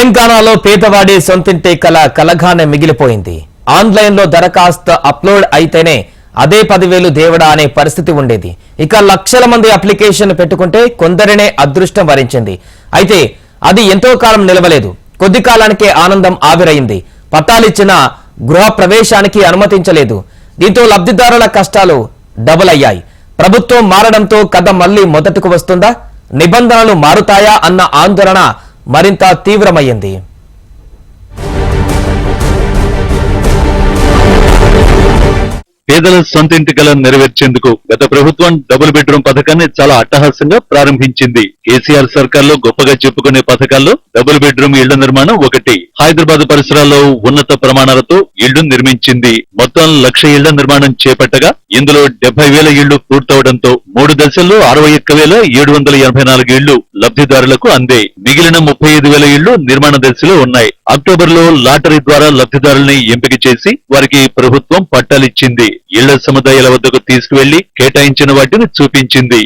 తెలంగాణలో పేదవాడి సొంతింటి కల కలగానే మిగిలిపోయింది. ఆన్లైన్లో దరఖాస్తు అప్లోడ్ అయితేనే అదే 10,000 దేవుడా అనే పరిస్థితి ఉండేది. ఇక లక్షల మంది అప్లికేషన్ పెట్టుకుంటే కొందరినే అదృష్టం వరించింది. అయితే అది ఎంతో కాలం నిలవలేదు. కొద్ది కాలానికే ఆనందం ఆవిరైంది. పట్టాలిచ్చిన గృహ ప్రవేశానికి అనుమతించలేదు. దీంతో లబ్ధిదారుల కష్టాలు డబుల్ అయ్యాయి. ప్రభుత్వం మారడంతో కథ మళ్లీ మొదటకు వస్తుందా? నిబంధనలు మారుతాయా అన్న ఆందోళన మరింత తీవ్రమయ్యింది. పేదల సొంతింటి కల నెరవేర్చేందుకు గత ప్రభుత్వం డబుల్ బెడ్రూమ్ పథకాన్ని చాలా అట్టహాసంగా ప్రారంభించింది. కేసీఆర్ సర్కార్లో గొప్పగా చెప్పుకునే పథకాల్లో డబుల్ బెడ్రూమ్ ఇళ్ల నిర్మాణం ఒకటి. హైదరాబాద్ పరిసరాల్లో ఉన్నత ప్రమాణాలతో ఇళ్లు నిర్మించింది. మొత్తం 1,00,000 ఇళ్ల నిర్మాణం చేపట్టగా ఇందులో 70,000 ఇళ్లు పూర్తవడంతో 3 దశల్లో 61,784 ఇళ్లు లబ్ధిదారులకు అందే. మిగిలిన 35,000 ఇళ్లు నిర్మాణ దశలో ఉన్నాయి. అక్టోబర్ లో లాటరీ ద్వారా లబ్ధిదారుల్ని ఎంపిక చేసి వారికి ప్రభుత్వం పట్టాలిచ్చింది. ఇళ్ల సముదాయాల వద్దకు తీసుకువెళ్లి కేటాయించిన వాటిని చూపించింది.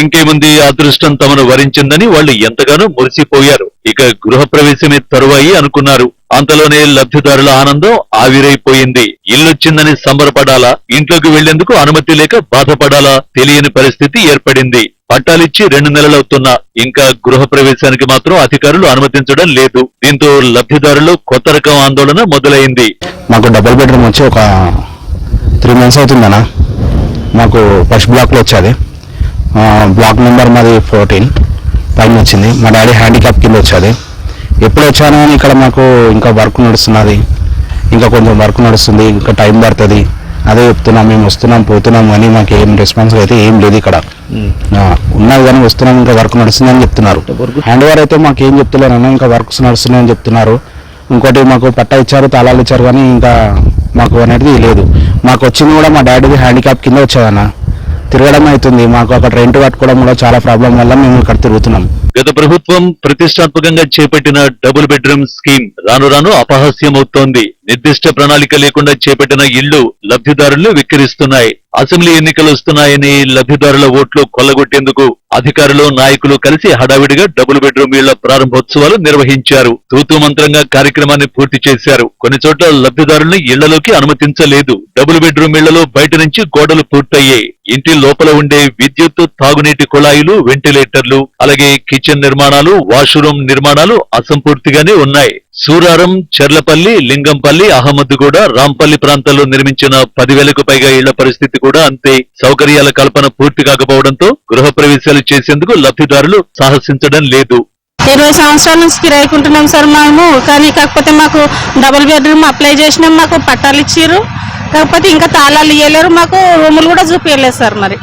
ఇంకేముంది, అదృష్టం తమను వరించిందని వాళ్లు ఎంతగానో మురిసిపోయారు. ఇక గృహప్రవేశమే తరువాయి అనుకున్నారు. అంతలోనే లబ్ధిదారుల ఆనందం ఆవిరైపోయింది. ఇల్లొచ్చిందని సంబరపడాలా, ఇంట్లోకి వెళ్లేందుకు అనుమతి లేక బాధపడాలా తెలియని పరిస్థితి ఏర్పడింది. పట్టాలిచ్చి 2 నెలలవుతున్నా ఇంకా గృహ ప్రవేశానికి మాత్రం అధికారులు అనుమతించడం లేదు. దీంతో లబ్ధిదారులు కొత్త రకం ఆందోళన మొదలైంది. మాకు డబుల్ బెడ్రూమ్ వచ్చి ఒక 3 months అవుతుందన్నా. మాకు ఫస్ట్ బ్లాక్ లో వచ్చేది. బ్లాక్ నెంబర్ మాది 14 పైన వచ్చింది. మా డాడీ హ్యాండిక్యాప్ కింద వచ్చేది. ఎప్పుడు వచ్చాను అని ఇక్కడ మాకు ఇంకా వర్క్ నడుస్తున్నది. ఇంకా కొంచెం వర్క్ నడుస్తుంది, ఇంకా టైం పడుతుంది. అదే చెప్తున్నాం, మేము వస్తున్నాం పోతున్నాం కానీ మాకు ఏం రెస్పాన్స్ అయితే ఏం లేదు. ఇక్కడ ఉన్నది కానీ వస్తున్నాం, ఇంకా వర్క్ నడుస్తుందని చెప్తున్నారు. హ్యాండ్ ఓవర్ అయితే మాకు ఏం చెప్తలేరన్నా, ఇంకా వర్క్స్ నడుస్తున్నాయని చెప్తున్నారు. ఇంకోటి మాకు పట్టా ఇచ్చారు, తాళాలు ఇచ్చారు, కానీ ఇంకా మాకు అనేది లేదు. మాకు వచ్చింది కూడా మా డాడీది హ్యాండిక్యాప్ కింద వచ్చేదన్న. తిరగడం అవుతుంది. మాకు అక్కడ రెంట్ కట్టుకోవడం కూడా చాలా ప్రాబ్లం వల్ల మేము ఇక్కడ తిరుగుతున్నాం. గత ప్రభుత్వం ప్రతిష్టాత్మకంగా చేపట్టిన డబుల్ బెడ్రూమ్ స్కీమ్ రాను రాను అపహాస్యమవుతోంది. నిర్దిష్ట ప్రణాళిక లేకుండా చేపట్టిన ఇళ్లు లబ్ధిదారులు విక్కిరిస్తున్నాయి. అసెంబ్లీ ఎన్నికలు వస్తున్నాయని లబ్ధిదారుల ఓట్లు కొల్లగొట్టేందుకు అధికారులు నాయకులు కలిసి హడావిడిగా డబుల్ బెడ్రూమ్ ఇళ్ల ప్రారంభోత్సవాలు నిర్వహించారు. తూతూ మంత్రంగా కార్యక్రమాన్ని పూర్తి చేశారు. కొన్ని చోట్ల లబ్ధిదారుల్ని ఇళ్లలోకి అనుమతించలేదు. డబుల్ బెడ్రూమ్ ఇళ్లలో బయట నుంచి గోడలు పూర్తయ్యాయి. ఇంటి లోపల ఉండే విద్యుత్, తాగునీటి కుళాయిలు, వెంటిలేటర్లు, అలాగే కిచెన్ నిర్మాణాలు, వాష్రూమ్ నిర్మాణాలు అసంపూర్తిగానే ఉన్నాయి. సూరారం, చెర్లపల్లి, లింగంపల్లి, అహ్మద్గూడ, రాంపల్లి ప్రాంతాల్లో నిర్మించిన 10,000కు పైగా ఇళ్ల పరిస్థితి కూడా అంతే. సౌకర్యాల కల్పన పూర్తి కాకపోవడంతో గృహ ప్రవేశాలు చేసేందుకు లబ్ధిదారులు సాహసించడం లేదు. 20 సంవత్సరాల నుంచి కిరాయికుంటున్నాం సార్ మేము. కానీ కాకపోతే మాకు డబుల్ బెడ్రూమ్ అప్లై చేసినాం, మాకు పట్టాలు ఇచ్చారు. కాకపోతే ఇంకా తాళాలు ఇవ్వలేరు, మాకు రూములు కూడా చూపించలేదు సార్. మరి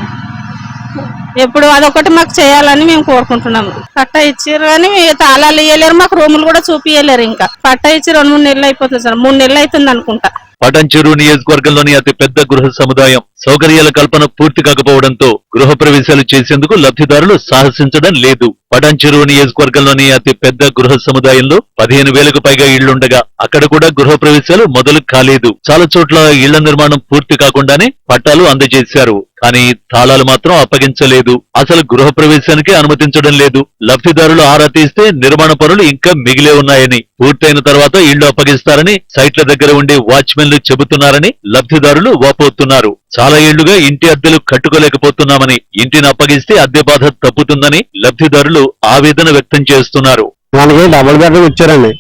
ఎప్పుడు అదొకటి మాకు చేయాలని మేము కోరుకుంటున్నాము. పట్టా ఇచ్చారు కానీ తాళాలు ఇవ్వలేరు, మాకు రూములు కూడా చూపించలేరు. ఇంకా పట్టా ఇచ్చి 2-3 నెలలు అయిపోతుంది సార్. 3 నెలలు అవుతుంది అనుకుంటా. పటాన్చెరు నియోజకవర్గంలోని అతి పెద్ద గృహ సముదాయం. సౌకర్యాల కల్పన పూర్తి కాకపోవడంతో గృహ ప్రవేశాలు చేసేందుకు లబ్ధిదారులు సాహసించడం లేదు. పటాన్చెరు నియోజకవర్గంలోని అతి పెద్ద గృహ సముదాయంలో 15,000కు పైగా ఇళ్లుండగా అక్కడ కూడా గృహ ప్రవేశాలు మొదలు కాలేదు. చాలా చోట్ల ఇళ్ల నిర్మాణం పూర్తి కాకుండానే పట్టాలు అందజేశారు. కానీ తాళాలు మాత్రం అప్పగించలేదు. అసలు గృహ ప్రవేశానికే అనుమతించడం లేదు. లబ్ధిదారులు ఆరా తీస్తే నిర్మాణ పనులు ఇంకా మిగిలే ఉన్నాయని, పూర్తయిన తర్వాత ఇళ్లు అప్పగిస్తారని సైట్ల దగ్గర ఉండే వాచ్మెన్లు చెబుతున్నారని లబ్ధిదారులు వాపోతున్నారు. చాలా ఏళ్లుగా ఇంటి అద్దెలు కట్టుకోలేకపోతున్నామని, ఇంటిని అప్పగిస్తే అద్దె బాధ తప్పుతుందని లబ్ధిదారులు ఆవేదన వ్యక్తం చేస్తున్నారు. మనకి డబుల్ బెడ్రూమ్ ఇచ్చారండి,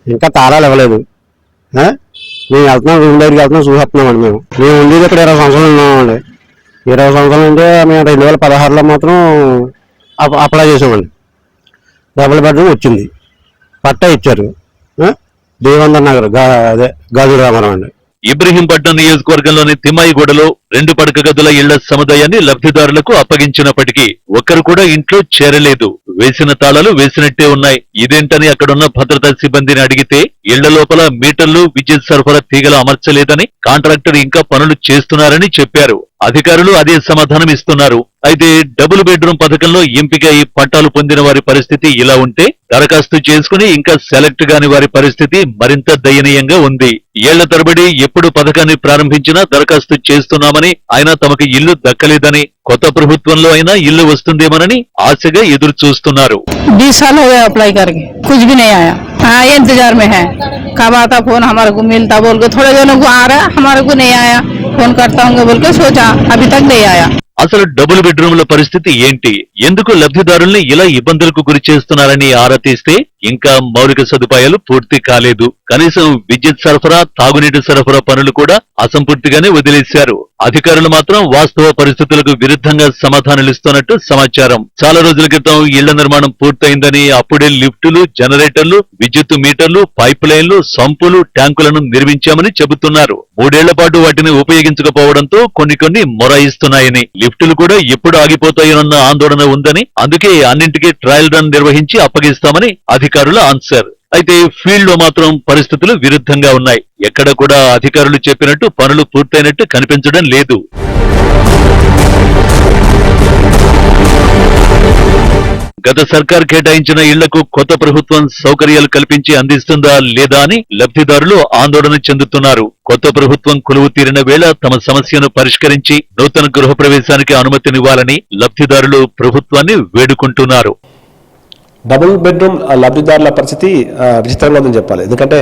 ఇంకా తాళాలు ఇవ్వలేదు. మేము వెళ్తున్నాం, రూమ్ దగ్గరికి వెళ్తున్నాం, చూస్తున్నామండి. మేము ఉండేది ఇక్కడ 20 సంవత్సరాలు ఉన్నామండి. 20 సంవత్సరాలు అంటే మేము 2016లో మాత్రం అప్లై చేసామండి. డబుల్ బెడ్రూమ్ వచ్చింది, పట్టా ఇచ్చారు. దేవేంద్ర నగర్, అదే గాజు రామారావు అండి. ఇబ్రహీంపట్నం నియోజకవర్గంలోని తిమ్మాయిగూడలో 2 పడక గదుల ఇళ్ల సముదాయాన్ని లబ్ధిదారులకు అప్పగించినప్పటికీ ఒక్కరు కూడా ఇంట్లో చేరలేదు. వేసిన తాళాలు వేసినట్టే ఉన్నాయి. ఇదేంటని అక్కడున్న భద్రతా సిబ్బందిని అడిగితే ఇళ్ల లోపల మీటర్లు, విద్యుత్ సరఫరా తీగలు అమర్చలేదని, కాంట్రాక్టర్ ఇంకా పనులు చేస్తున్నారని చెప్పారు. అధికారులు అదే సమాధానం ఇస్తున్నారు. అయితే డబుల్ బెడ్రూమ్ పథకంలో ఎంపికై పట్టాలు పొందిన వారి పరిస్థితి ఇలా ఉంటే, దరఖాస్తు చేసుకుని ఇంకా సెలెక్ట్ కాని వారి పరిస్థితి మరింత దయనీయంగా ఉంది. ఏళ్ల తరబడి ఎప్పుడు పథకాన్ని ప్రారంభించినా దరఖాస్తు చేస్తున్నామని, అయినా తమకు ఇల్లు దక్కలేదని, కొత్త ప్రభుత్వంలో అయినా ఇల్లు వస్తుందేమోనని ఆశగా ఎదురు చూస్తున్నారు. 20 साल हो गया अप्लाई करके, कुछ भी नहीं आया। हाँ, ये इंतजार में है, कब आता फोन हमारे को मिलता बोल के। थोड़े दिनों को आ रहा, हमारे को नहीं आया, फोन करता हूँ बोल के सोचा, अभी तक नहीं आया। అసలు డబుల్ బెడ్రూమ్ల పరిస్థితి ఏంటి, ఎందుకు లబ్ధిదారుల్ని ఇలా ఇబ్బందులకు గురి చేస్తున్నారని ఆరా తీస్తే ఇంకా మౌలిక సదుపాయాలు పూర్తి కాలేదు. కనీసం విద్యుత్ సరఫరా, తాగునీటి సరఫరా పనులు కూడా అసంపూర్తిగానే వదిలేశారు. అధికారులు మాత్రం వాస్తవ పరిస్థితులకు విరుద్ధంగా సమాధానాలిస్తున్నట్టు సమాచారం. చాలా రోజుల క్రితం ఇళ్ల నిర్మాణం పూర్తయిందని, అప్పుడే లిఫ్టులు, జనరేటర్లు, విద్యుత్ మీటర్లు, పైప్ లైన్లు, సంపులు, ట్యాంకులను నిర్మించామని చెబుతున్నారు. 3 ఏళ్ల పాటు వాటిని ఉపయోగించకపోవడంతో కొన్ని మొరాయిస్తున్నాయని, లిఫ్టులు కూడా ఎప్పుడు ఆగిపోతాయోనన్న ఆందోళన ఉందని, అందుకే అన్నింటికీ ట్రయల్ రన్ నిర్వహించి అప్పగిస్తామని అధికారుల ఆన్సర్. అయితే ఫీల్డ్ లో మాత్రం పరిస్థితులు విరుద్ధంగా ఉన్నాయి. ఎక్కడ కూడా అధికారులు చెప్పినట్టు పనులు పూర్తయినట్టు కనిపించడం లేదు. గత సర్కార్ కేటాయించిన ఇళ్లకు కొత్త ప్రభుత్వం సౌకర్యాలు కల్పించి అందిస్తుందా లేదా అని లబ్ధిదారులు ఆందోళన చెందుతున్నారు. కొత్త ప్రభుత్వం కొలువు తీరిన వేళ తమ సమస్యను పరిష్కరించి నూతన గృహప్రవేశానికి అనుమతినివ్వాలని లబ్ధిదారులు ప్రభుత్వాన్ని వేడుకుంటున్నారు. డబుల్ బెడ్రూమ్ లబ్ధిదారుల పరిస్థితి విచిత్రంగా ఉందని చెప్పాలి. ఎందుకంటే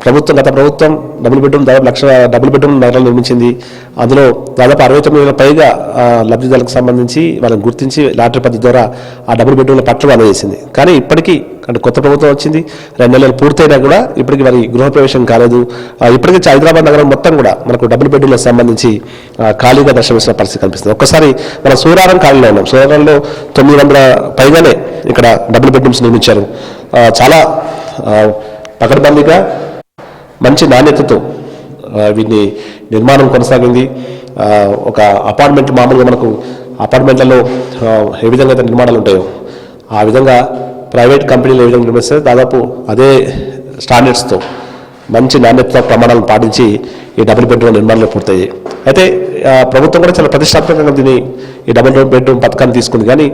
గత ప్రభుత్వం దాదాపు 1 లక్ష డబుల్ బెడ్రూమ్ నగరాలు నిర్మించింది. అందులో దాదాపు 69,000 పైగా లబ్ధిదారులకు సంబంధించి వాళ్ళని గుర్తించి లాటరీ పద్ధతి ద్వారా ఆ డబుల్ బెడ్రూమ్ల పట్ల అందజేసింది. కానీ ఇప్పటికీ అంటే కొత్త ప్రభుత్వం వచ్చింది, 2 నెలలు పూర్తయినా కూడా ఇప్పటికీ వారి గృహప్రవేశం కాలేదు. ఇప్పటికీ హైదరాబాద్ నగరం మొత్తం కూడా మనకు డబుల్ బెడ్రూమ్లకు సంబంధించి ఖాళీగా దర్శనమిస్తున్న పరిస్థితి కనిపిస్తుంది. ఒక్కసారి మన సూరారం ఖాళీలో ఉన్నాం. సూరారంలో 900 పైగానే ఇక్కడ డబుల్ బెడ్రూమ్స్ నిర్మించారు. చాలా పకడ్బందీగా మంచి నాణ్యతతో వీటిని నిర్మాణం కొనసాగింది. ఒక అపార్ట్మెంట్, మామూలుగా మనకు అపార్ట్మెంట్లలో ఏ విధంగా అయితే నిర్మాణాలు ఉంటాయో ఆ విధంగా ప్రైవేట్ కంపెనీలు ఏ విధంగా నిర్మిస్తే దాదాపు అదే స్టాండర్డ్స్తో మంచి నాణ్యత ప్రమాణాలను పాటించి ఈ డబుల్ బెడ్రూమ్ నిర్మాణాలు పూర్తయ్యాయి. అయితే ప్రభుత్వం కూడా చాలా ప్రతిష్టాత్మకంగా దీన్ని ఈ డబుల్ బెడ్రూమ్ పథకాన్ని తీసుకుంది. కానీ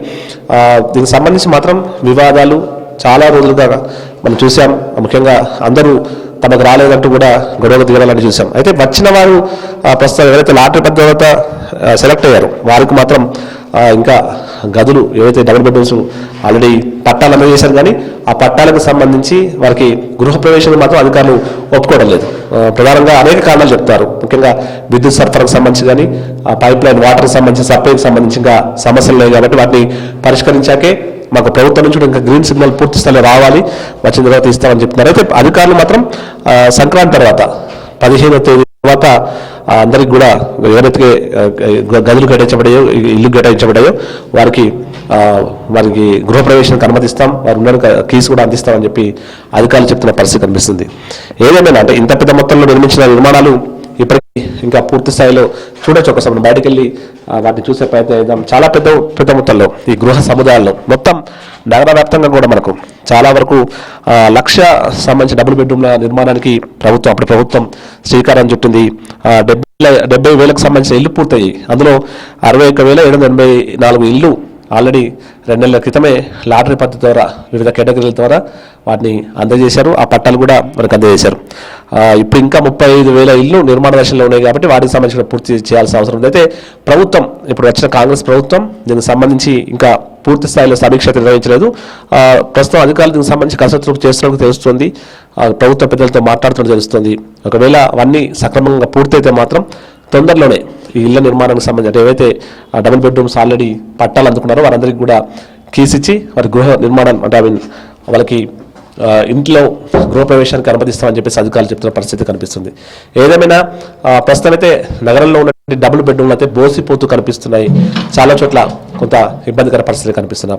దీనికి సంబంధించి మాత్రం వివాదాలు చాలా రోజులుగా మనం చూసాం. ముఖ్యంగా అందరూ తమకు రాలేదంటూ కూడా గొడవలు దిగాలని చూసాం. అయితే వచ్చిన వారు ప్రస్తుతం ఎవరైతే లాటరీ పద్ధతి సెలెక్ట్ అయ్యారో వారికి మాత్రం ఇంకా గదులు ఏవైతే డబుల్ బెడ్రూమ్స్ ఆల్రెడీ పట్టాలు అందజేశారు, కానీ ఆ పట్టాలకు సంబంధించి వారికి గృహప్రవేశం మాత్రం అధికారులు ఒప్పుకోవడం లేదు. ప్రధానంగా అనేక కారణాలు చెప్తారు. ముఖ్యంగా విద్యుత్ సరఫరాకు సంబంధించి కానీ, ఆ పైప్ లైన్ వాటర్కి సంబంధించి, సప్లైకి సంబంధించి ఇంకా సమస్యలు లేవు. కాబట్టి వాటిని పరిష్కరించాకే మాకు ప్రభుత్వం నుంచి ఇంకా గ్రీన్ సిగ్నల్ పూర్తి స్థాయిలో రావాలి, వచ్చిన తర్వాత ఇస్తామని చెప్తున్నారు. అయితే అధికారులు మాత్రం సంక్రాంతి తర్వాత 15వ తేదీ తర్వాత అందరికి కూడా ఎవరైతే గదులు కేటాయించబడాయో, ఇల్లు కేటాయించబడాయో వారికి గృహప్రవేశానికి అనుమతిస్తాం, వారు ఉన్న కీస్ కూడా అందిస్తామని చెప్పి అధికారులు చెప్తున్న పరిస్థితి కనిపిస్తుంది. ఏదేమైనా అంటే ఇంత పెద్ద మొత్తంలో నిర్మించిన నిర్మాణాలు ఇప్పటికీ ఇంకా పూర్తి స్థాయిలో చూడొచ్చు. ఒకసారి బయటకు వెళ్ళి వాటిని చూసే ప్రయత్నం చేద్దాం. చాలా పెద్ద మొత్తంలో ఈ గృహ సముదాయాల్లో మొత్తం నగర వ్యాప్తంగా కూడా మనకు చాలా వరకు 1 లక్ష సంబంధించిన డబుల్ బెడ్రూమ్ల నిర్మాణానికి అప్పటి ప్రభుత్వం శ్రీకారం చుట్టింది. 70,000కు సంబంధించిన ఇల్లు పూర్తయ్యాయి. అందులో 61,784 ఇల్లు ఆల్రెడీ 2 నెలల క్రితమే లాటరీ పద్ధతి ద్వారా వివిధ కేటగిరీల ద్వారా వాటిని అందజేశారు. ఆ పట్టాలు కూడా మనకు అందజేశారు. ఇప్పుడు ఇంకా 35,000 ఇల్లు నిర్మాణ దశలో ఉన్నాయి. కాబట్టి వాటికి సంబంధించిన పూర్తి చేయాల్సిన అవసరం ఉంది. అయితే ప్రభుత్వం, ఇప్పుడు వచ్చిన కాంగ్రెస్ ప్రభుత్వం దీనికి సంబంధించి ఇంకా పూర్తి స్థాయిలో సమీక్ష నిర్వహించలేదు. ప్రస్తుతం అధికారులు దీనికి సంబంధించి కసరత్తు చేస్తున్నట్టు తెలుస్తుంది. ప్రభుత్వ పెద్దలతో మాట్లాడుతున్నట్టు తెలుస్తుంది. ఒకవేళ అవన్నీ సక్రమంగా పూర్తయితే మాత్రం తొందరలోనే ఈ ఇళ్ల నిర్మాణానికి సంబంధించి ఏవైతే డబుల్ బెడ్రూమ్స్ ఆల్రెడీ పట్టాలు అందుకున్నారో వారందరికీ కూడా కీస్ ఇచ్చి వారి గృహ నిర్మాణం అంటే వాళ్ళకి ఇంట్లో గృహప్రవేశానికి అనుమతిస్తామని చెప్పేసి అధికారులు చెప్తున్న పరిస్థితి కనిపిస్తుంది. ఏదేమైనా ప్రస్తుతం అయితే నగరంలో ఉన్న డబుల్ బెడ్రూమ్లు అయితే బోసిపోతూ కనిపిస్తున్నాయి. చాలా చోట్ల కొంత ఇబ్బందికర పరిస్థితులు కనిపిస్తున్నాయి.